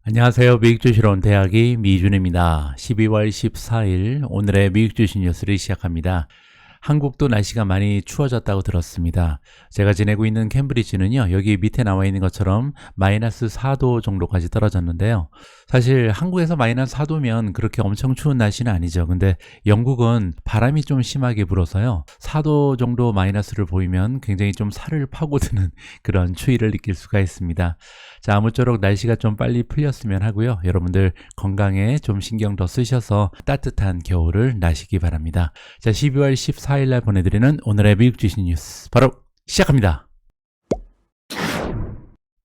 안녕하세요. 미국주식으로 온 대학이 미준입니다. 12월 14일 오늘의 미국주식 뉴스를 시작합니다. 한국도 날씨가 많이 추워졌다고 들었습니다. 제가 지내고 있는 캠브리지는요, 여기 밑에 나와 있는 것처럼 마이너스 4도 정도까지 떨어졌는데요. 사실 한국에서 마이너스 4도면 그렇게 엄청 추운 날씨는 아니죠. 근데 영국은 바람이 좀 심하게 불어서요, 4도 정도 마이너스를 보이면 굉장히 좀 살을 파고드는 그런 추위를 느낄 수가 있습니다. 자, 아무쪼록 날씨가 좀 빨리 풀렸으면 하고요. 여러분들 건강에 좀 신경 더 쓰셔서 따뜻한 겨울을 나시기 바랍니다. 자, 12월 14일 날 보내드리는 오늘의 미국 주식 뉴스 바로 시작합니다.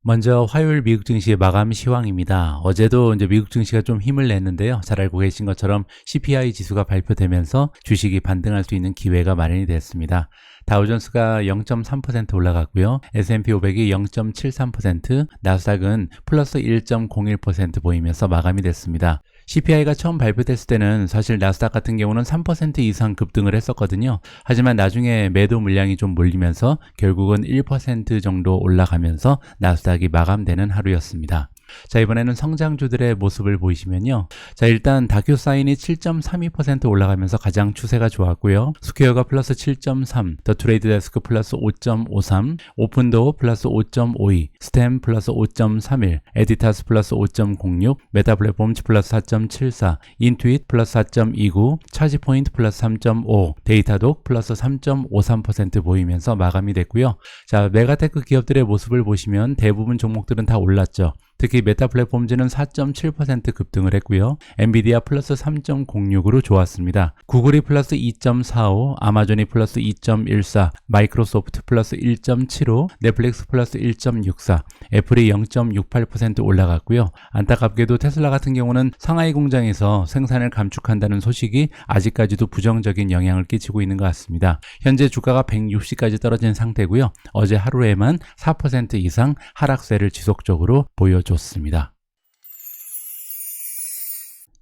먼저 화요일 미국 증시의 마감 시황입니다. 어제도 이제 미국 증시가 좀 힘을 냈는데요. 잘 알고 계신 것처럼 CPI 지수가 발표되면서 주식이 반등할 수 있는 기회가 마련이 됐습니다. 다우존스가 0.3% 올라갔고요. S&P 500이 0.73%, 나스닥은 플러스 1.01% 보이면서 마감이 됐습니다. CPI가 처음 발표됐을 때는 사실 나스닥 같은 경우는 3% 이상 급등을 했었거든요. 하지만 나중에 매도 물량이 좀 몰리면서 결국은 1% 정도 올라가면서 나스닥이 마감되는 하루였습니다. 자, 이번에는 성장주들의 모습을 보시면요. 자, 일단 다큐사인이 7.32% 올라가면서 가장 추세가 좋았고요. 스퀘어가 플러스 7.3, 더 트레이드 데스크 플러스 5.53, 오픈도어 플러스 5.52, 스템 플러스 5.31, 에디타스 플러스 5.06, 메타 플랫폼즈 플러스 4.74, 인투잇 플러스 4.29, 차지포인트 플러스 3.5, 데이터독 플러스 3.53% 보이면서 마감이 됐고요. 자, 메가테크 기업들의 모습을 보시면 대부분 종목들은 다 올랐죠. 특히 메타 플랫폼즈는 4.7% 급등을 했고요. 엔비디아 플러스 3.06으로 좋았습니다. 구글이 플러스 2.45, 아마존이 플러스 2.14, 마이크로소프트 플러스 1.75, 넷플릭스 플러스 1.64, 애플이 0.68% 올라갔고요. 안타깝게도 테슬라 같은 경우는 상하이 공장에서 생산을 감축한다는 소식이 아직까지도 부정적인 영향을 끼치고 있는 것 같습니다. 현재 주가가 160까지 떨어진 상태고요. 어제 하루에만 4% 이상 하락세를 지속적으로 보여줬습니다.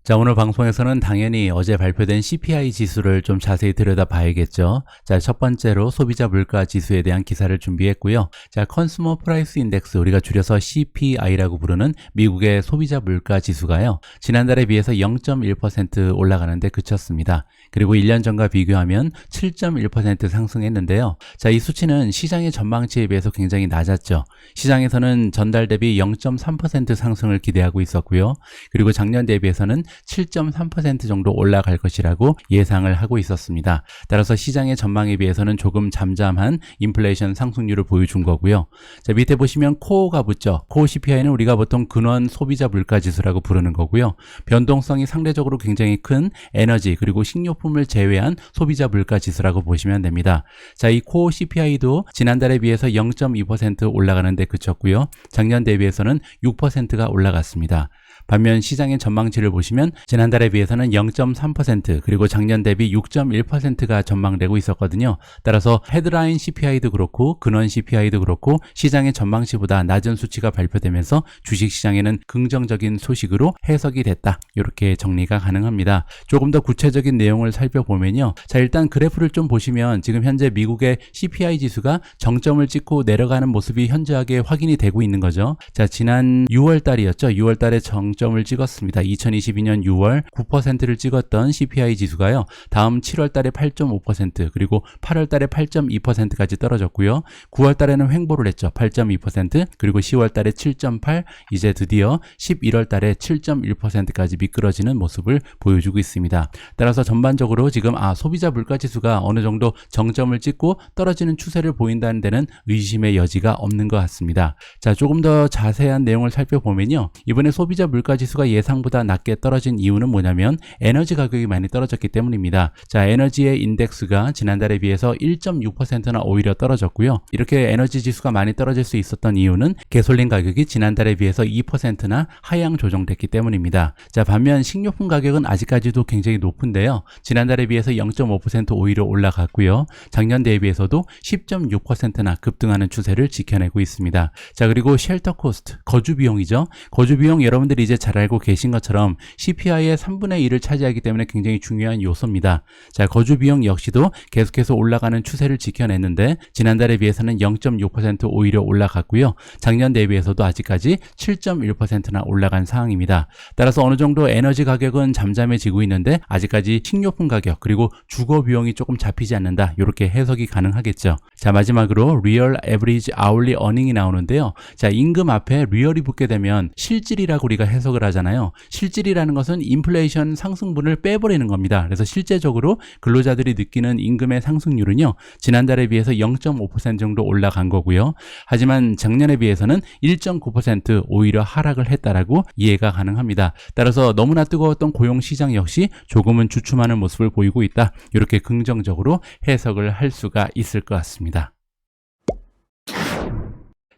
자, 오늘 방송에서는 당연히 어제 발표된 CPI 지수를 좀 자세히 들여다봐야겠죠. 자, 첫 번째로 소비자 물가 지수에 대한 기사를 준비했고요. 자, 컨슈머 프라이스 인덱스, 우리가 줄여서 CPI라고 부르는 미국의 소비자 물가 지수가요, 지난달에 비해서 0.1% 올라가는데 그쳤습니다. 그리고 1년 전과 비교하면 7.1% 상승했는데요. 자, 이 수치는 시장의 전망치에 비해서 굉장히 낮았죠. 시장에서는 전달 대비 0.3% 상승을 기대하고 있었고요. 그리고 작년 대비해서는 7.3% 정도 올라갈 것이라고 예상을 하고 있었습니다. 따라서 시장의 전망에 비해서는 조금 잠잠한 인플레이션 상승률을 보여준 거고요. 자, 밑에 보시면 코어가 붙죠. 코어 CPI는 우리가 보통 근원 소비자 물가 지수라고 부르는 거고요. 변동성이 상대적으로 굉장히 큰 에너지 그리고 식료품을 제외한 소비자 물가 지수라고 보시면 됩니다. 자, 이 코어 CPI도 지난달에 비해서 0.2% 올라가는데 그쳤고요. 작년 대비해서는 6%가 올라갔습니다. 반면 시장의 전망치를 보시면 지난달에 비해서는 0.3% 그리고 작년 대비 6.1%가 전망되고 있었거든요. 따라서 헤드라인 CPI도 그렇고 근원 CPI도 그렇고 시장의 전망치보다 낮은 수치가 발표되면서 주식시장에는 긍정적인 소식으로 해석이 됐다. 이렇게 정리가 가능합니다. 조금 더 구체적인 내용을 살펴보면요. 자, 일단 그래프를 좀 보시면 지금 현재 미국의 CPI 지수가 정점을 찍고 내려가는 모습이 현저하게 확인이 되고 있는 거죠. 자, 지난 6월 달이었죠. 6월 달에 정점을 찍었습니다. 2022년 6월 9%를 찍었던 CPI 지수가요, 다음 7월 달에 8.5% 그리고 8월 달에 8.2%까지 떨어졌고요. 9월 달에는 횡보를 했죠. 8.2% 그리고 10월 달에 7.8, 이제 드디어 11월 달에 7.1%까지 미끄러지는 모습을 보여주고 있습니다. 따라서 전반적으로 지금 소비자 물가 지수가 어느 정도 정점을 찍고 떨어지는 추세를 보인다는 데는 의심의 여지가 없는 것 같습니다. 자, 조금 더 자세한 내용을 살펴보면요. 이번에 소비자 물가 지수가 예상보다 낮게 떨어진 이유는 뭐냐면 에너지 가격이 많이 떨어졌기 때문입니다. 자, 에너지의 인덱스가 지난달에 비해서 1.6%나 오히려 떨어졌고요. 이렇게 에너지 지수가 많이 떨어질 수 있었던 이유는 가솔린 가격이 지난달에 비해서 2%나 하향 조정됐기 때문입니다. 자, 반면 식료품 가격은 아직까지도 굉장히 높은데요. 지난달에 비해서 0.5% 오히려 올라갔고요. 작년 대비해서도 10.6%나 급등하는 추세를 지켜내고 있습니다. 자, 그리고 쉘터 코스트, 거주 비용이죠. 거주 비용 여러분들이 이제 잘 알고 계신 것처럼 CPI의 3분의 1을 차지하기 때문에 굉장히 중요한 요소입니다. 자, 거주 비용 역시도 계속해서 올라가는 추세를 지켜냈는데 지난달에 비해서는 0.6% 오히려 올라갔고요. 작년 대비해서도 아직까지 7.1%나 올라간 상황입니다. 따라서 어느 정도 에너지 가격은 잠잠해지고 있는데 아직까지 식료품 가격 그리고 주거 비용이 조금 잡히지 않는다. 이렇게 해석이 가능하겠죠. 자, 마지막으로 Real Average Hourly Earning이 나오는데요. 자, 임금 앞에 리얼이 붙게 되면 실질이라고 우리가 해석을 하잖아요. 실질이라는 것은 인플레이션 상승분을 빼버리는 겁니다. 그래서 실제적으로 근로자들이 느끼는 임금의 상승률은요, 지난달에 비해서 0.5% 정도 올라간 거고요. 하지만 작년에 비해서는 1.9% 오히려 하락을 했다라고 이해가 가능합니다. 따라서 너무나 뜨거웠던 고용 시장 역시 조금은 주춤하는 모습을 보이고 있다. 이렇게 긍정적으로 해석을 할 수가 있을 것 같습니다.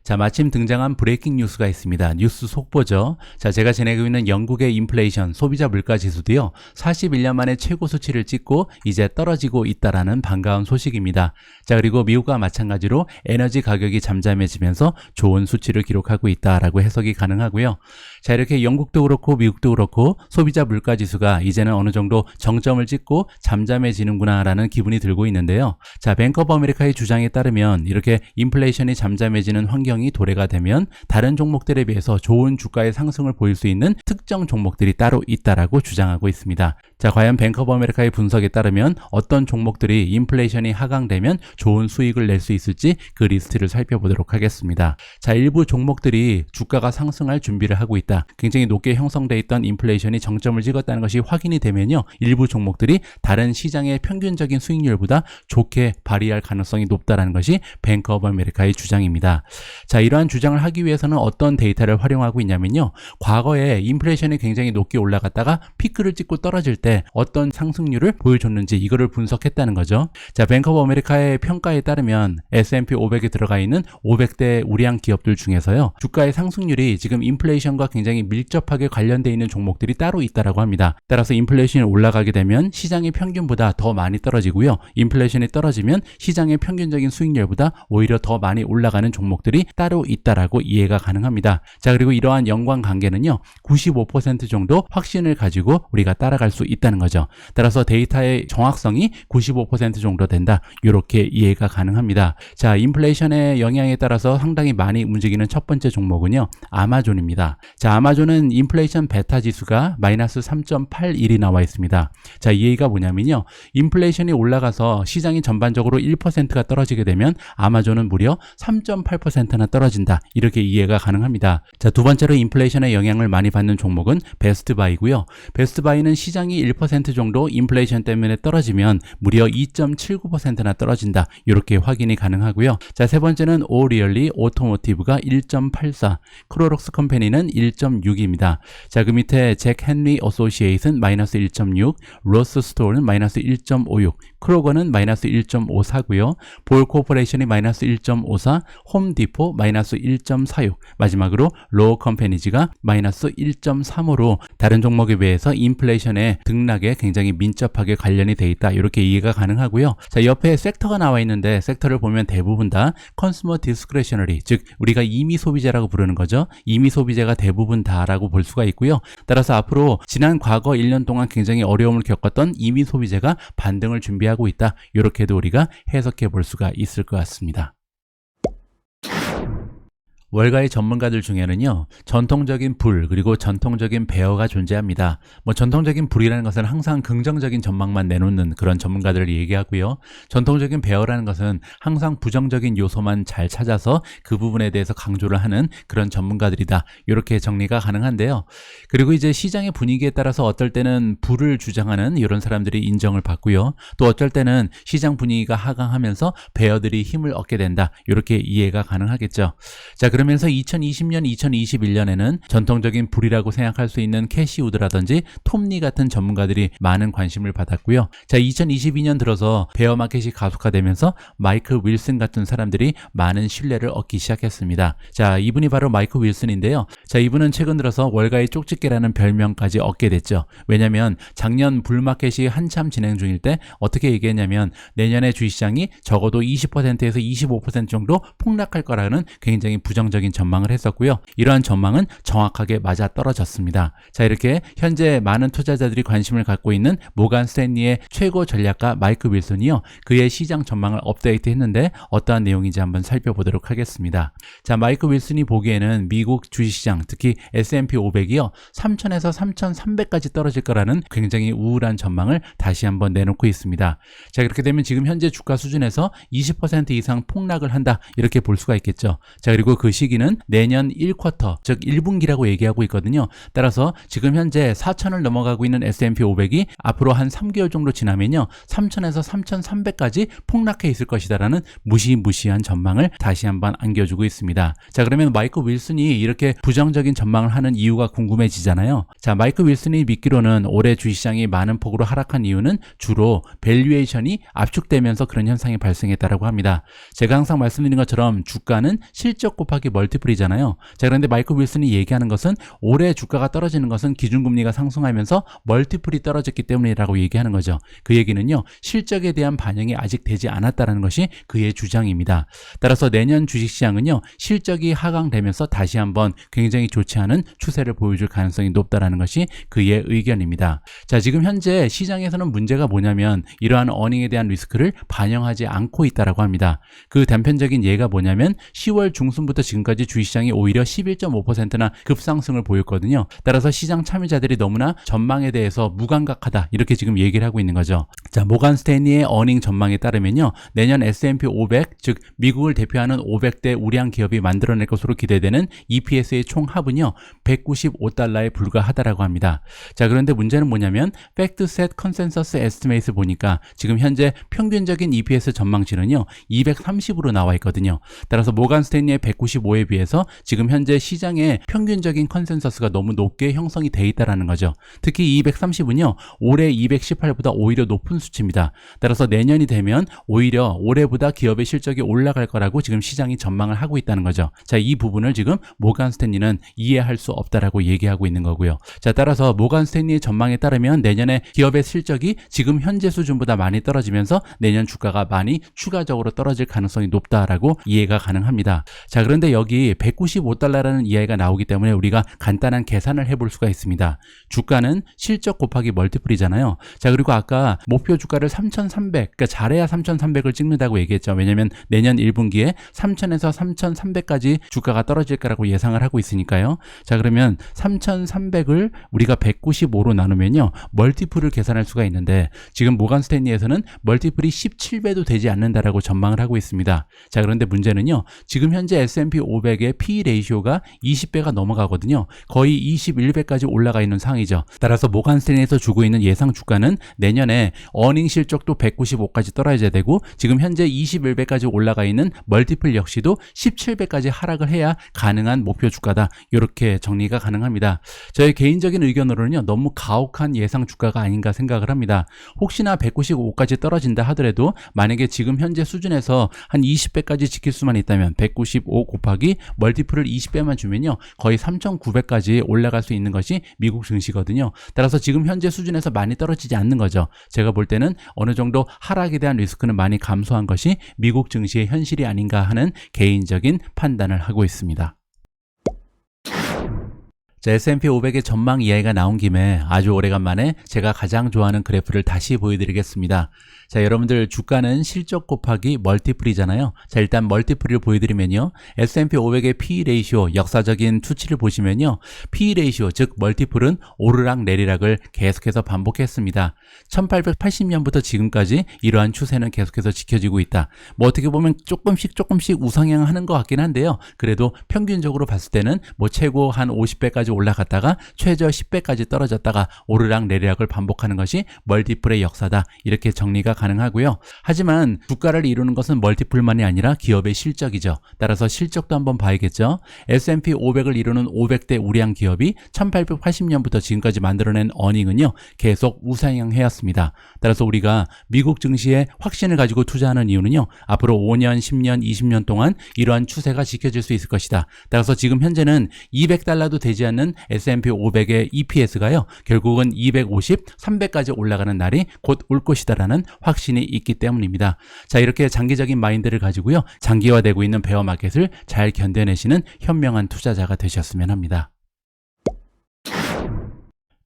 자, 마침 등장한 브레이킹 뉴스가 있습니다. 뉴스 속보죠. 자, 제가 지내고 있는 영국의 인플레이션, 소비자 물가 지수도요, 41년 만에 최고 수치를 찍고 이제 떨어지고 있다라는 반가운 소식입니다. 자, 그리고 미국과 마찬가지로 에너지 가격이 잠잠해지면서 좋은 수치를 기록하고 있다라고 해석이 가능하고요. 자, 이렇게 영국도 그렇고 미국도 그렇고 소비자 물가 지수가 이제는 어느 정도 정점을 찍고 잠잠해지는구나라는 기분이 들고 있는데요. 자, 뱅크 오브 아메리카의 주장에 따르면 이렇게 인플레이션이 잠잠해지는 환경이 도래가 되면 다른 종목들에 비해서 좋은 주가의 상승을 보일 수 있는 특정 종목들이 따로 있다라고 주장하고 있습니다. 자, 과연 뱅크 오브 아메리카의 분석에 따르면 어떤 종목들이 인플레이션이 하강되면 좋은 수익을 낼 수 있을지 그 리스트를 살펴보도록 하겠습니다. 자, 일부 종목들이 주가가 상승할 준비를 하고 있다. 굉장히 높게 형성돼 있던 인플레이션이 정점을 찍었다는 것이 확인이 되면요, 일부 종목들이 다른 시장의 평균적인 수익률보다 좋게 발휘할 가능성이 높다라는 것이 뱅크 오브 아메리카의 주장입니다. 자, 이러한 주장을 하기 위해서는 어떤 데이터를 활용하고 있냐면요, 과거에 인플레이션이 굉장히 높게 올라갔다가 피크를 찍고 떨어질 때 어떤 상승률을 보여줬는지 이거를 분석했다는 거죠. 자, 뱅크 오브 아메리카의 평가에 따르면 S&P 500에 들어가 있는 500대 우량 기업들 중에서요, 주가의 상승률이 지금 인플레이션과 굉장히 밀접하게 관련되어 있는 종목들이 따로 있다라고 합니다. 따라서 인플레이션이 올라가게 되면 시장의 평균보다 더 많이 떨어지고요, 인플레이션이 떨어지면 시장의 평균적인 수익률보다 오히려 더 많이 올라가는 종목들이 따로 있다라고 이해가 가능합니다. 자, 그리고 이러한 연관관계는요, 95% 정도 확신을 가지고 우리가 따라갈 수 있다는 거죠. 따라서 데이터의 정확성이 95% 정도 된다. 이렇게 이해가 가능합니다. 자, 인플레이션의 영향에 따라서 상당히 많이 움직이는 첫 번째 종목은요, 아마존입니다. 자, 아마존은 인플레이션 베타 지수가 마이너스 3.81이 나와 있습니다. 자, 이 얘기가 뭐냐면요, 인플레이션이 올라가서 시장이 전반적으로 1%가 떨어지게 되면 아마존은 무려 3.8%나 떨어진다. 이렇게 이해가 가능합니다. 자, 두 번째로 인플레이션의 영향을 많이 받는 종목은 베스트바이고요. 베스트바이는 시장이 1% 정도 인플레이션 때문에 떨어지면 무려 2.79%나 떨어진다. 이렇게 확인이 가능하고요. 자, 세 번째는 오리얼리 오토모티브가 1.84, 크로록스 컴퍼니는 1.6입니다. 자, 그 밑에 잭 헨리 어소시에이트는 마이너스 1.6, 로스 스토어는 마이너스 1.56, 크로거는 마이너스 1.54고요. 볼 코퍼레이션이 마이너스 1.54, 홈디포 마이너스 1.46, 마지막으로 로어 컴퍼니즈가 마이너스 1.35로 다른 종목에 비해서 인플레이션의 등락에 굉장히 민첩하게 관련이 돼 있다. 이렇게 이해가 가능하고요. 자, 옆에 섹터가 나와 있는데 섹터를 보면 대부분 다 컨슈머 디스크레셔너리, 즉 우리가 임의 소비재라고 부르는 거죠. 임의 소비재가 대부분 다라고 볼 수가 있고요. 따라서 앞으로 지난 과거 1년 동안 굉장히 어려움을 겪었던 임의 소비재가 반등을 준비하고 있다. 이렇게도 우리가 해석해 볼 수가 있을 것 같습니다. 월가의 전문가들 중에는요, 전통적인 불 그리고 전통적인 배어가 존재합니다. 전통적인 불이라는 것은 항상 긍정적인 전망만 내놓는 그런 전문가들을 얘기하고요. 전통적인 배어라는 것은 항상 부정적인 요소만 잘 찾아서 그 부분에 대해서 강조를 하는 그런 전문가들이다. 이렇게 정리가 가능한데요. 그리고 이제 시장의 분위기에 따라서 어떨 때는 불을 주장하는 이런 사람들이 인정을 받고요. 또 어쩔 때는 시장 분위기가 하강하면서 배어들이 힘을 얻게 된다. 이렇게 이해가 가능하겠죠. 자, 그러면서 2020년, 2021년에는 전통적인 불이라고 생각할 수 있는 캐시우드라든지 톱니 같은 전문가들이 많은 관심을 받았고요. 자, 2022년 들어서 베어 마켓이 가속화되면서 마이클 윌슨 같은 사람들이 많은 신뢰를 얻기 시작했습니다. 자, 이분이 바로 마이클 윌슨인데요. 자, 이분은 최근 들어서 월가의 쪽집게라는 별명까지 얻게 됐죠. 왜냐면 작년 불마켓이 한참 진행 중일 때 어떻게 얘기했냐면 내년에 주식시장이 적어도 20%에서 25% 정도 폭락할 거라는 굉장히 부정적인 부정적인 전망을 했었고요. 이러한 전망은 정확하게 맞아 떨어졌습니다. 자, 이렇게 현재 많은 투자자들이 관심을 갖고 있는 모간 스탠리의 최고 전략가 마이크 윌슨이요, 그의 시장 전망을 업데이트했는데 어떠한 내용인지 한번 살펴보도록 하겠습니다. 자, 마이크 윌슨이 보기에는 미국 주식시장, 특히 S&P 500이요 3000에서 3300까지 떨어질 거라는 굉장히 우울한 전망을 다시 한번 내놓고 있습니다. 자, 그렇게 되면 지금 현재 주가 수준에서 20% 이상 폭락을 한다, 이렇게 볼 수가 있겠죠. 자, 그리고 그 시기는 내년 1쿼터, 즉 1분기라고 얘기하고 있거든요. 따라서 지금 현재 4000을 넘어가고 있는 S&P 500이 앞으로 한 3개월 정도 지나면요 3000에서 3300까지 폭락해 있을 것이다라는 무시무시한 전망을 다시 한번 안겨주고 있습니다. 자, 그러면 마이크 윌슨이 이렇게 부정적인 전망을 하는 이유가 궁금해지잖아요. 자, 마이크 윌슨이 믿기로는 올해 주식시장이 많은 폭으로 하락한 이유는 주로 밸류에이션이 압축되면서 그런 현상이 발생했다라고 합니다. 제가 항상 말씀드린 것처럼 주가는 실적 곱하기 멀티플이잖아요. 자, 그런데 마이크 윌슨이 얘기하는 것은 올해 주가가 떨어지는 것은 기준금리가 상승하면서 멀티플이 떨어졌기 때문이라고 얘기하는 거죠. 그 얘기는요, 실적에 대한 반영이 아직 되지 않았다는 것이 그의 주장입니다. 따라서 내년 주식시장은요, 실적이 하강되면서 다시 한번 굉장히 좋지 않은 추세를 보여줄 가능성이 높다는 것이 그의 의견입니다. 자, 지금 현재 시장에서는 문제가 뭐냐면 이러한 어닝에 대한 리스크를 반영하지 않고 있다라고 합니다. 그 단편적인 예가 뭐냐면 10월 중순부터 지금까지 주식시장이 오히려 11.5%나 급상승을 보였거든요. 따라서 시장 참여자들이 너무나 전망에 대해서 무감각하다, 이렇게 지금 얘기를 하고 있는 거죠. 자, 모간 스탠리의 어닝 전망에 따르면요, 내년 S&P 500, 즉 미국을 대표하는 500대 우량 기업이 만들어낼 것으로 기대되는 EPS의 총 합은요 195달러에 불과하다라고 합니다. 자, 그런데 문제는 뭐냐면 팩트셋 컨센서스 에스티메이트 보니까 지금 현재 평균적인 EPS 전망치는요 230으로 나와 있거든요. 따라서 모간 스탠리의 195에 비해서 지금 현재 시장의 평균적인 컨센서스가 너무 높게 형성이 돼 있다라는 거죠. 특히 230은요 올해 218보다 오히려 높은 수치입니다. 따라서 내년이 되면 오히려 올해보다 기업의 실적이 올라갈 거라고 지금 시장이 전망을 하고 있다는 거죠. 자, 이 부분을 지금 모간 스탠리는 이해할 수 없다라고 얘기하고 있는 거고요. 자, 따라서 모간 스탠리의 전망에 따르면 내년에 기업의 실적이 지금 현재 수준보다 많이 떨어지면서 내년 주가가 많이 추가적으로 떨어질 가능성이 높다라고 이해가 가능합니다. 자, 그런데 여기 195달러라는 이해가 나오기 때문에 우리가 간단한 계산을 해볼 수가 있습니다. 주가는 실적 곱하기 멀티플이잖아요. 자, 그리고 아까 목표 주가를 3,300, 그러니까 잘해야 3,300을 찍는다고 얘기했죠. 왜냐면 내년 1분기에 3,000에서 3,300까지 주가가 떨어질 거라고 예상을 하고 있으니까요. 자, 그러면 3,300을 우리가 195로 나누면요 멀티플을 계산할 수가 있는데 지금 모간 스탠리에서는 멀티플이 17배도 되지 않는다라고 전망을 하고 있습니다. 자, 그런데 문제는요, 지금 현재 S&P 500의 P 레이쇼가 20배가 넘어가거든요. 거의 21배까지 올라가 있는 상황이죠. 따라서 모간 스탠리에서 주고 있는 예상 주가는 내년에 어닝 실적도 195까지 떨어져야 되고 지금 현재 21배까지 올라가 있는 멀티플 역시도 17배까지 하락을 해야 가능한 목표 주가다, 이렇게 정리가 가능합니다. 저의 개인적인 의견으로는요 너무 가혹한 예상 주가가 아닌가 생각을 합니다. 혹시나 195까지 떨어진다 하더라도 만약에 지금 현재 수준에서 한 20배까지 지킬 수만 있다면 195 곱하기 멀티플을 20배만 주면요 거의 3,900까지 올라갈 수 있는 것이 미국 증시거든요. 따라서 지금 현재 수준에서 많이 떨어지지 않는 거죠. 제가 볼 때는 어느 정도 하락에 대한 리스크는 많이 감소한 것이 미국 증시의 현실이 아닌가 하는 개인적인 판단을 하고 있습니다. 자, S&P 500의 전망 이야기가 나온 김에 아주 오래간만에 제가 가장 좋아하는 그래프를 다시 보여드리겠습니다. 자, 여러분들 주가는 실적 곱하기 멀티플이잖아요. 자, 일단 멀티플을 보여드리면요. S&P 500의 P 레이쇼 역사적인 투치를 보시면요. P 레이쇼, 즉 멀티플은 오르락 내리락을 계속해서 반복했습니다. 1880년부터 지금까지 이러한 추세는 계속해서 지켜지고 있다. 뭐 어떻게 보면 조금씩 우상향하는 것 같긴 한데요. 그래도 평균적으로 봤을 때는 뭐 최고 한 50배까지 올라갔다가 최저 10배까지 떨어졌다가 오르락 내리락을 반복하는 것이 멀티플의 역사다, 이렇게 정리가 가능하고요. 하지만 주가를 이루는 것은 멀티플만이 아니라 기업의 실적이죠. 따라서 실적도 한번 봐야겠죠. S&P 500을 이루는 500대 우량 기업이 1880년부터 지금까지 만들어낸 어닝은요 계속 우상향해왔습니다. 따라서 우리가 미국 증시에 확신을 가지고 투자하는 이유는요 앞으로 5년, 10년, 20년 동안 이러한 추세가 지켜질 수 있을 것이다. 따라서 지금 현재는 200달러도 되지 않는 있는 S&P 500의 EPS가요, 결국은 250, 300까지 올라가는 날이 곧 올 것이다라는 확신이 있기 때문입니다. 자, 이렇게 장기적인 마인드를 가지고요, 장기화되고 있는 베어마켓을 잘 견뎌내시는 현명한 투자자가 되셨으면 합니다.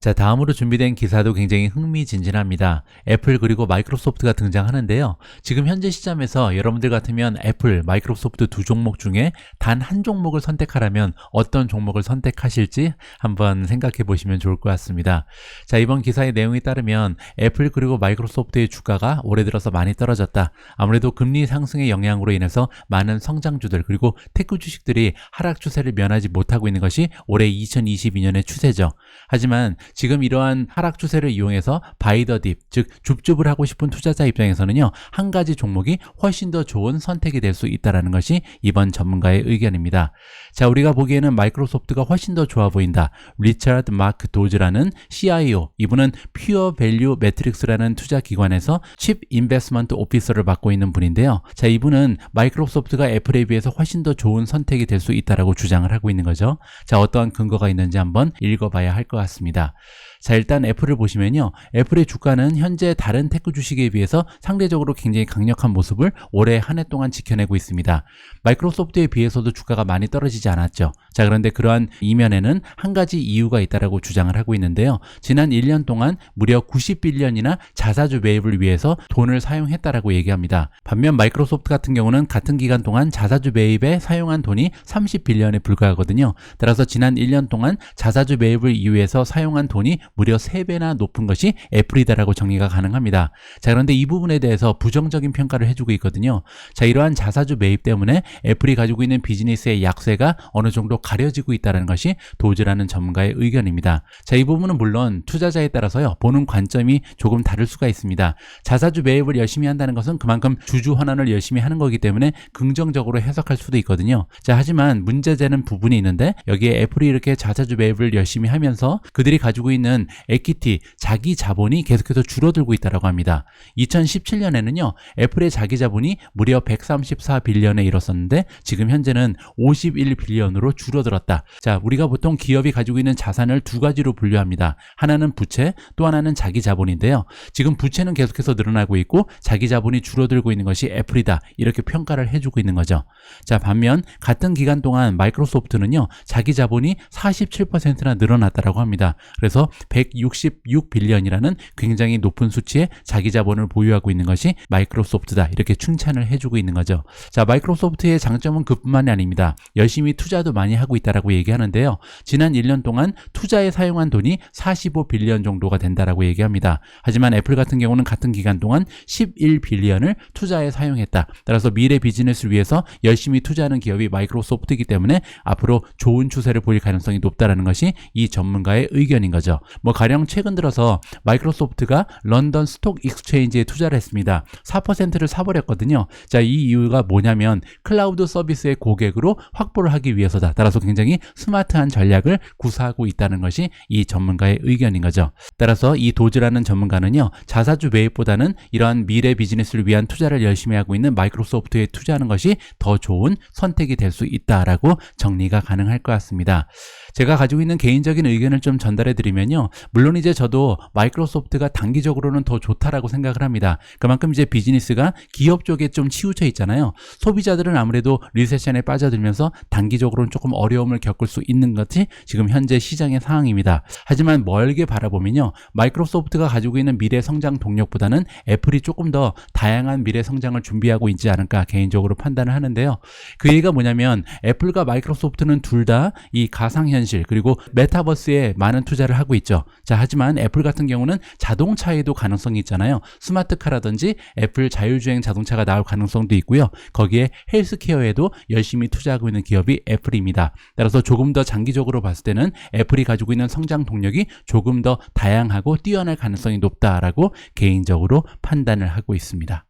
자, 다음으로 준비된 기사도 굉장히 흥미진진합니다. 애플 그리고 마이크로소프트가 등장하는데요. 지금 현재 시점에서 여러분들 같으면 애플, 마이크로소프트 두 종목 중에 단 한 종목을 선택하라면 어떤 종목을 선택하실지 한번 생각해 보시면 좋을 것 같습니다. 자, 이번 기사의 내용에 따르면 애플 그리고 마이크로소프트의 주가가 올해 들어서 많이 떨어졌다. 아무래도 금리 상승의 영향으로 인해서 많은 성장주들 그리고 테크 주식들이 하락 추세를 면하지 못하고 있는 것이 올해 2022년의 추세죠. 하지만 지금 이러한 하락 추세를 이용해서 바이 더 딥, 즉 줍줍을 하고 싶은 투자자 입장에서는요, 한 가지 종목이 훨씬 더 좋은 선택이 될 수 있다는 것이 이번 전문가의 의견입니다. 자, 우리가 보기에는 마이크로소프트가 훨씬 더 좋아 보인다. 리처드 마크 도즈라는 CIO, 이분은 퓨어 밸류 매트릭스라는 투자 기관에서 칩 인베스먼트 오피서를 맡고 있는 분인데요. 자, 이분은 마이크로소프트가 애플에 비해서 훨씬 더 좋은 선택이 될 수 있다라고 주장을 하고 있는 거죠. 자, 어떠한 근거가 있는지 한번 읽어봐야 할 것 같습니다. 자, 일단 애플을 보시면요, 애플의 주가는 현재 다른 테크 주식에 비해서 상대적으로 굉장히 강력한 모습을 올해 한 해 동안 지켜내고 있습니다. 마이크로소프트에 비해서도 주가가 많이 떨어지지 않았죠. 자, 그런데 그러한 이면에는 한 가지 이유가 있다라고 주장을 하고 있는데요. 지난 1년 동안 무려 90빌리언이나 자사주 매입을 위해서 돈을 사용했다라고 얘기합니다. 반면 마이크로소프트 같은 경우는 같은 기간 동안 자사주 매입에 사용한 돈이 30빌리언에 불과하거든요. 따라서 지난 1년 동안 자사주 매입을 이유해서 사용한 돈이 무려 3배나 높은 것이 애플이다라고 정리가 가능합니다. 자, 그런데 이 부분에 대해서 부정적인 평가를 해주고 있거든요. 자, 이러한 자사주 매입 때문에 애플이 가지고 있는 비즈니스의 약세가 어느 정도 가려지고 있다는 것이 도즈라는 전문가의 의견입니다. 자, 이 부분은 물론 투자자에 따라서요, 보는 관점이 조금 다를 수가 있습니다. 자사주 매입을 열심히 한다는 것은 그만큼 주주 환원을 열심히 하는 거기 때문에 긍정적으로 해석할 수도 있거든요. 자, 하지만 문제되는 부분이 있는데, 여기에 애플이 이렇게 자사주 매입을 열심히 하면서 그들이 가지고 있는 에퀴티, 자기 자본이 계속해서 줄어들고 있다고 합니다. 2017년에는요, 애플의 자기 자본이 무려 134빌리언에 이뤘었는데 지금 현재는 51빌리언으로 줄어들었다. 자, 우리가 보통 기업이 가지고 있는 자산을 두 가지로 분류합니다. 하나는 부채, 또 하나는 자기 자본인데요. 지금 부채는 계속해서 늘어나고 있고 자기 자본이 줄어들고 있는 것이 애플이다, 이렇게 평가를 해주고 있는 거죠. 자, 반면 같은 기간 동안 마이크로소프트는요, 자기 자본이 47%나 늘어났다고 합니다. 그래서 166빌리언이라는 굉장히 높은 수치의 자기 자본을 보유하고 있는 것이 마이크로소프트다, 이렇게 칭찬을 해주고 있는 거죠. 자, 마이크로소프트의 장점은 그뿐만이 아닙니다. 열심히 투자도 많이 하고 있다라고 얘기하는데요. 지난 1년 동안 투자에 사용한 돈이 45빌리언 정도가 된다라고 얘기합니다. 하지만 애플 같은 경우는 같은 기간 동안 11빌리언을 투자에 사용했다. 따라서 미래 비즈니스를 위해서 열심히 투자하는 기업이 마이크로소프트이기 때문에 앞으로 좋은 추세를 보일 가능성이 높다라는 것이 이 전문가의 의견인 거죠. 가령 최근 들어서 마이크로소프트가 런던 스톡 익스체인지에 투자를 했습니다. 4%를 사버렸거든요. 자, 이 이유가 뭐냐면 클라우드 서비스의 고객으로 확보를 하기 위해서다. 따라서 굉장히 스마트한 전략을 구사하고 있다는 것이 이 전문가의 의견인 거죠. 따라서 이 도즈라는 전문가는요, 자사주 매입보다는 이러한 미래 비즈니스를 위한 투자를 열심히 하고 있는 마이크로소프트에 투자하는 것이 더 좋은 선택이 될 수 있다라고 정리가 가능할 것 같습니다. 제가 가지고 있는 개인적인 의견을 좀 전달해 드리면요, 물론 이제 저도 마이크로소프트가 단기적으로는 더 좋다라고 생각을 합니다. 그만큼 이제 비즈니스가 기업 쪽에 좀 치우쳐 있잖아요. 소비자들은 아무래도 리세션에 빠져들면서 단기적으로는 조금 어려움을 겪을 수 있는 것이 지금 현재 시장의 상황입니다. 하지만 멀게 바라보면요, 마이크로소프트가 가지고 있는 미래 성장 동력보다는 애플이 조금 더 다양한 미래 성장을 준비하고 있지 않을까 개인적으로 판단을 하는데요. 그 얘기가 뭐냐면 애플과 마이크로소프트는 둘 다 이 가상현실 그리고 메타버스에 많은 투자를 하고 있죠. 자, 하지만 애플 같은 경우는 자동차에도 가능성이 있잖아요. 스마트카라든지 애플 자율주행 자동차가 나올 가능성도 있고요. 거기에 헬스케어에도 열심히 투자하고 있는 기업이 애플입니다. 따라서 조금 더 장기적으로 봤을 때는 애플이 가지고 있는 성장 동력이 조금 더 다양하고 뛰어날 가능성이 높다라고 개인적으로 판단을 하고 있습니다.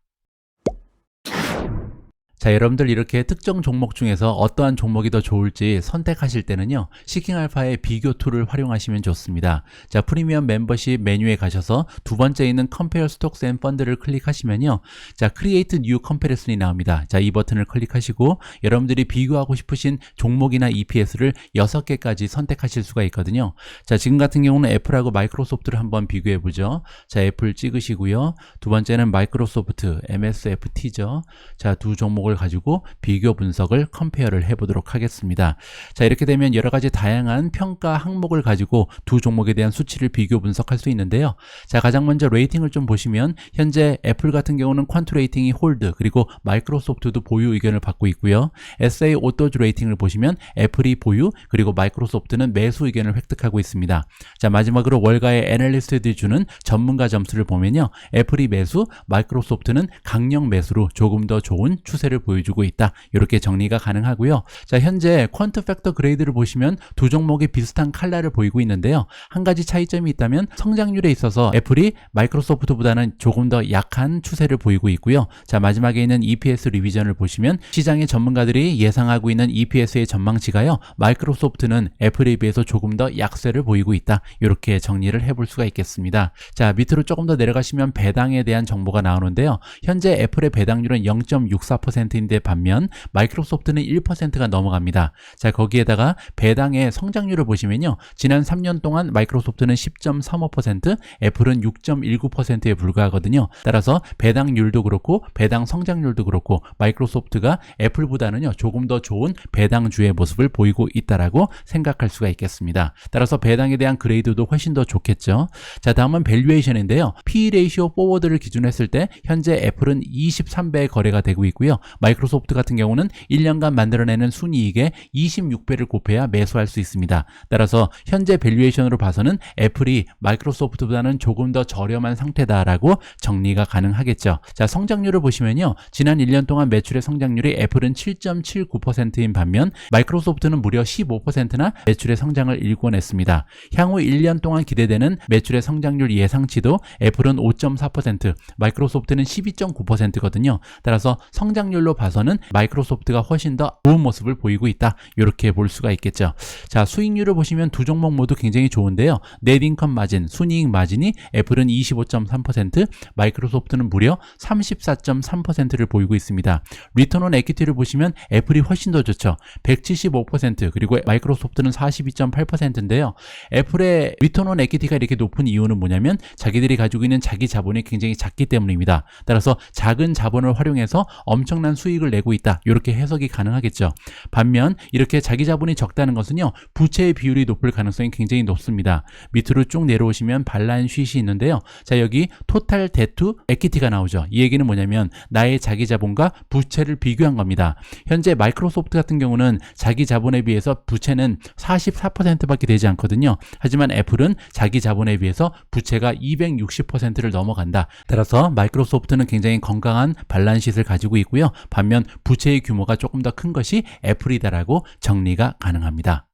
자, 여러분들 이렇게 특정 종목 중에서 어떠한 종목이 더 좋을지 선택하실 때는요, 시킹알파의 비교 툴을 활용하시면 좋습니다. 자, 프리미엄 멤버십 메뉴에 가셔서 두 번째 있는 Compare Stocks and Fund를 클릭하시면요, 자, Create New Comparison이 나옵니다. 자, 이 버튼을 클릭하시고 여러분들이 비교하고 싶으신 종목이나 EPS를 6개까지 선택하실 수가 있거든요. 자, 지금 같은 경우는 애플하고 마이크로소프트를 한번 비교해 보죠. 자, 애플 찍으시고요. 두 번째는 마이크로소프트 MSFT죠. 자, 두 종목을 가지고 비교 분석을 컴페어를 해보도록 하겠습니다. 자, 이렇게 되면 여러 가지 다양한 평가 항목을 가지고 두 종목에 대한 수치를 비교 분석할 수 있는데요. 자, 가장 먼저 레이팅을 좀 보시면 현재 애플 같은 경우는 퀀트 레이팅이 홀드, 그리고 마이크로소프트도 보유 의견을 받고 있고요. SA 오토즈 레이팅을 보시면 애플이 보유, 그리고 마이크로소프트는 매수 의견을 획득하고 있습니다. 자, 마지막으로 월가의 애널리스트들이 주는 전문가 점수를 보면요, 애플이 매수, 마이크로소프트는 강력 매수로 조금 더 좋은 추세를 보여주고 있다. 이렇게 정리가 가능하고요. 자, 현재 퀀트 팩터 그레이드를 보시면 두 종목이 비슷한 컬러를 보이고 있는데요. 한 가지 차이점이 있다면 성장률에 있어서 애플이 마이크로소프트보다는 조금 더 약한 추세를 보이고 있고요. 자, 마지막에 있는 EPS 리비전을 보시면 시장의 전문가들이 예상하고 있는 EPS의 전망치가요, 마이크로소프트는 애플에 비해서 조금 더 약세를 보이고 있다. 이렇게 정리를 해볼 수가 있겠습니다. 자, 밑으로 조금 더 내려가시면 배당에 대한 정보가 나오는데요. 현재 애플의 배당률은 0.64%인데 반면 마이크로소프트는 1%가 넘어갑니다. 자, 거기에다가 배당의 성장률을 보시면요, 지난 3년 동안 마이크로소프트는 10.35%, 애플은 6.19%에 불과하거든요. 따라서 배당률도 그렇고 배당 성장률도 그렇고 마이크로소프트가 애플보다는요, 조금 더 좋은 배당주의 모습을 보이고 있다라고 생각할 수가 있겠습니다. 따라서 배당에 대한 그레이드도 훨씬 더 좋겠죠. 자, 다음은 밸류에이션인데요. P 레이시오 포워드를 기준으로 했을 때 현재 애플은 23배의 거래가 되고 있고요. 마이크로소프트 같은 경우는 1년간 만들어내는 순이익에 26배를 곱해야 매수할 수 있습니다. 따라서 현재 밸류에이션으로 봐서는 애플이 마이크로소프트보다는 조금 더 저렴한 상태다라고 정리가 가능하겠죠. 자, 성장률을 보시면요, 지난 1년 동안 매출의 성장률이 애플은 7.79%인 반면 마이크로소프트는 무려 15%나 매출의 성장을 일궈냈습니다. 향후 1년 동안 기대되는 매출의 성장률 예상치도 애플은 5.4%, 마이크로소프트는 12.9%거든요. 따라서 성장률로 봐서는 마이크로소프트가 훨씬 더 좋은 모습을 보이고 있다. 이렇게 볼 수가 있겠죠. 자, 수익률을 보시면 두 종목 모두 굉장히 좋은데요. 넷인컴 마진, 순이익 마진이 애플은 25.3%, 마이크로소프트는 무려 34.3%를 보이고 있습니다. 리턴 온 에퀴티를 보시면 애플이 훨씬 더 좋죠. 175%, 그리고 마이크로소프트는 42.8%인데요. 애플의 리턴 온 에퀴티가 이렇게 높은 이유는 뭐냐면 자기들이 가지고 있는 자기 자본이 굉장히 작기 때문입니다. 따라서 작은 자본을 활용해서 엄청난 수익을 내고 있다. 이렇게 해석이 가능하겠죠. 반면 이렇게 자기 자본이 적다는 것은요, 부채의 비율이 높을 가능성이 굉장히 높습니다. 밑으로 쭉 내려오시면 발란시트이 있는데요. 자, 여기 토탈 데투 에퀴티가 나오죠. 이 얘기는 뭐냐면 나의 자기 자본과 부채를 비교한 겁니다. 현재 마이크로소프트 같은 경우는 자기 자본에 비해서 부채는 44%밖에 되지 않거든요. 하지만 애플은 자기 자본에 비해서 부채가 260%를 넘어간다. 따라서 마이크로소프트는 굉장히 건강한 발란시트를 가지고 있고요. 반면 부채의 규모가 조금 더 큰 것이 애플이다라고 정리가 가능합니다.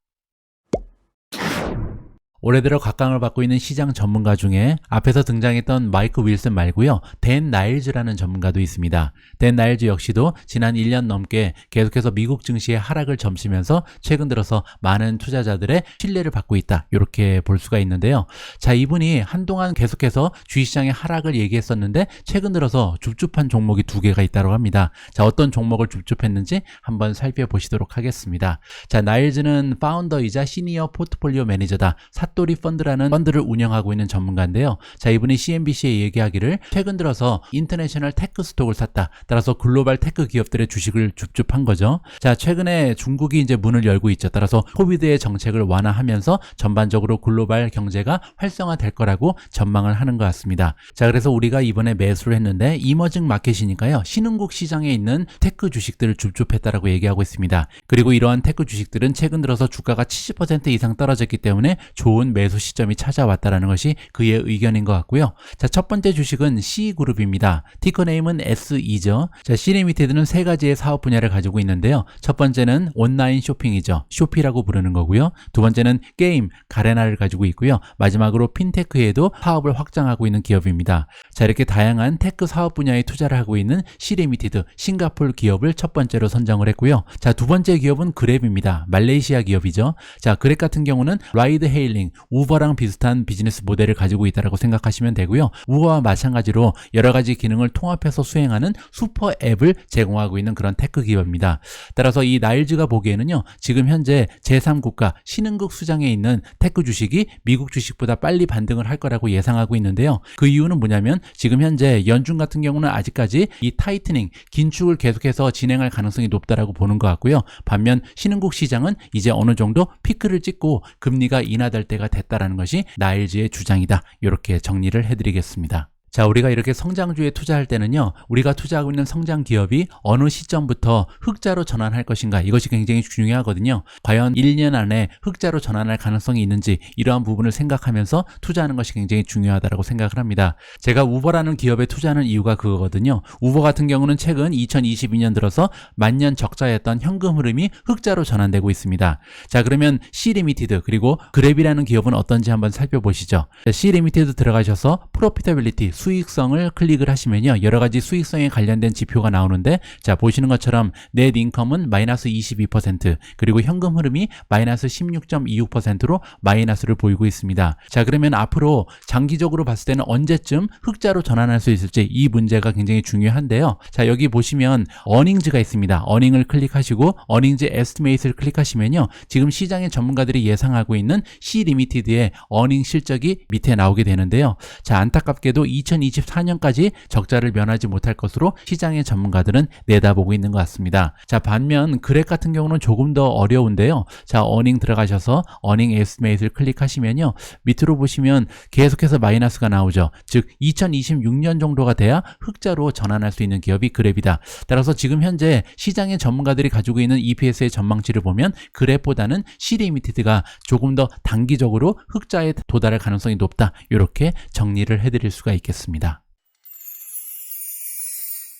올해 들어 각광을 받고 있는 시장 전문가 중에 앞에서 등장했던 마이크 윌슨 말고요, 댄 나일즈라는 전문가도 있습니다. 댄 나일즈 역시도 지난 1년 넘게 계속해서 미국 증시의 하락을 점치면서 최근 들어서 많은 투자자들의 신뢰를 받고 있다, 이렇게 볼 수가 있는데요. 자, 이분이 한동안 계속해서 주식시장의 하락을 얘기했었는데 최근 들어서 줍줍한 종목이 2개가 있다고 합니다. 자, 어떤 종목을 줍줍했는지 한번 살펴보시도록 하겠습니다. 자, 나일즈는 파운더이자 시니어 포트폴리오 매니저다. 핫도리 펀드라는 펀드를 운영하고 있는 전문가인데요. 자, 이분이 CNBC에 얘기하기를 최근 들어서 인터내셔널 테크 스톡을 샀다. 따라서 글로벌 테크 기업들의 주식을 줍줍한 거죠. 자, 최근에 중국이 이제 문을 열고 있죠. 따라서 코비드의 정책을 완화하면서 전반적으로 글로벌 경제가 활성화될 거라고 전망을 하는 것 같습니다. 자, 그래서 우리가 이번에 매수를 했는데 이머징 마켓이니까요, 신흥국 시장에 있는 테크 주식들을 줍줍했다라고 얘기하고 있습니다. 그리고 이러한 테크 주식들은 최근 들어서 주가가 70% 이상 떨어졌기 때문에 좋은 좋은 매수 시점이 찾아왔다라는 것이 그의 의견인 것 같고요. 자, 첫 번째 주식은 C그룹입니다. 티커 네임은 SE죠. 자, C리미티드는 세 가지의 사업 분야를 가지고 있는데요. 첫 번째는 온라인 쇼핑이죠. 쇼피라고 부르는 거고요. 두 번째는 게임, 가레나를 가지고 있고요. 마지막으로 핀테크에도 사업을 확장하고 있는 기업입니다. 자, 이렇게 다양한 테크 사업 분야에 투자를 하고 있는 C리미티드, 싱가포르 기업을 첫 번째로 선정을 했고요. 자, 두 번째 기업은 그랩입니다. 말레이시아 기업이죠. 자, 그랩 같은 경우는 라이드 헤일링, 우버랑 비슷한 비즈니스 모델을 가지고 있다고 생각하시면 되고요. 우버와 마찬가지로 여러 가지 기능을 통합해서 수행하는 슈퍼 앱을 제공하고 있는 그런 테크 기업입니다. 따라서 이 나일즈가 보기에는요, 지금 현재 제3국가 신흥국 수장에 있는 테크 주식이 미국 주식보다 빨리 반등을 할 거라고 예상하고 있는데요. 그 이유는 뭐냐면 지금 현재 연준 같은 경우는 아직까지 이 타이트닝, 긴축을 계속해서 진행할 가능성이 높다라고 보는 것 같고요. 반면 신흥국 시장은 이제 어느 정도 피크를 찍고 금리가 인하될 때가 됐다라는 것이 나일즈의 주장이다. 이렇게 정리를 해드리겠습니다. 자, 우리가 이렇게 성장주에 투자할 때는요, 우리가 투자하고 있는 성장 기업이 어느 시점부터 흑자로 전환할 것인가, 이것이 굉장히 중요하거든요. 과연 1년 안에 흑자로 전환할 가능성이 있는지 이러한 부분을 생각하면서 투자하는 것이 굉장히 중요하다고 생각을 합니다. 제가 우버라는 기업에 투자하는 이유가 그거거든요. 우버 같은 경우는 최근 2022년 들어서 만년 적자였던 현금 흐름이 흑자로 전환되고 있습니다. 자, 그러면 C리미티드 그리고 그랩이라는 기업은 어떤지 한번 살펴보시죠. C리미티드 들어가셔서 프로피터빌리티, 수익성을 클릭을 하시면요, 여러 가지 수익성에 관련된 지표가 나오는데, 자, 보시는 것처럼 넷 인컴은 마이너스 22%, 그리고 현금 흐름이 마이너스 16.26%로 마이너스를 보이고 있습니다. 자, 그러면 앞으로 장기적으로 봤을 때는 언제쯤 흑자로 전환할 수 있을지 이 문제가 굉장히 중요한데요. 자, 여기 보시면 어닝즈가 있습니다. 어닝을 클릭하시고 어닝즈 에스티메이트를 클릭하시면요, 지금 시장의 전문가들이 예상하고 있는 C리미티드의 어닝 실적이 밑에 나오게 되는데요. 자, 안타깝게도 2024년까지 적자를 면하지 못할 것으로 시장의 전문가들은 내다보고 있는 것 같습니다. 자, 반면 그랩 같은 경우는 조금 더 어려운데요. 자, 어닝 들어가셔서 어닝 에스티메이트를 클릭하시면요, 밑으로 보시면 계속해서 마이너스가 나오죠. 즉 2026년 정도가 돼야 흑자로 전환할 수 있는 기업이 그랩이다. 따라서 지금 현재 시장의 전문가들이 가지고 있는 EPS의 전망치를 보면 그랩보다는 C리미티드가 조금 더 단기적으로 흑자에 도달할 가능성이 높다. 이렇게 정리를 해드릴 수가 있겠습니다.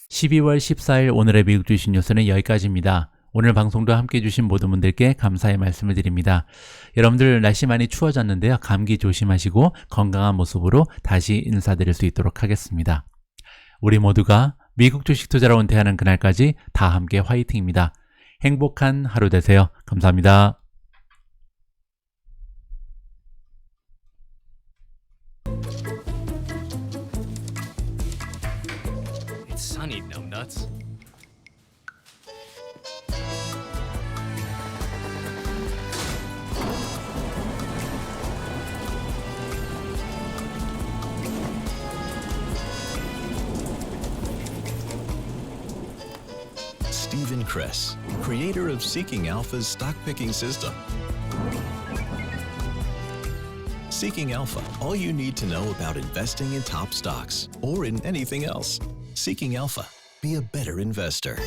12월 14일 오늘의 미국 주식 뉴스는 여기까지입니다. 오늘 방송도 함께 해주신 모든 분들께 감사의 말씀을 드립니다. 여러분들 날씨 많이 추워졌는데요. 감기 조심하시고 건강한 모습으로 다시 인사드릴 수 있도록 하겠습니다. 우리 모두가 미국 주식 투자로 은퇴하는 그날까지 다 함께 화이팅입니다. 행복한 하루 되세요. 감사합니다. Sunny numbnuts. Stephen Kress, creator of Seeking Alpha's stock picking system. Seeking Alpha, all you need to know about investing in top stocks or in anything else. Seeking Alpha, be a better investor.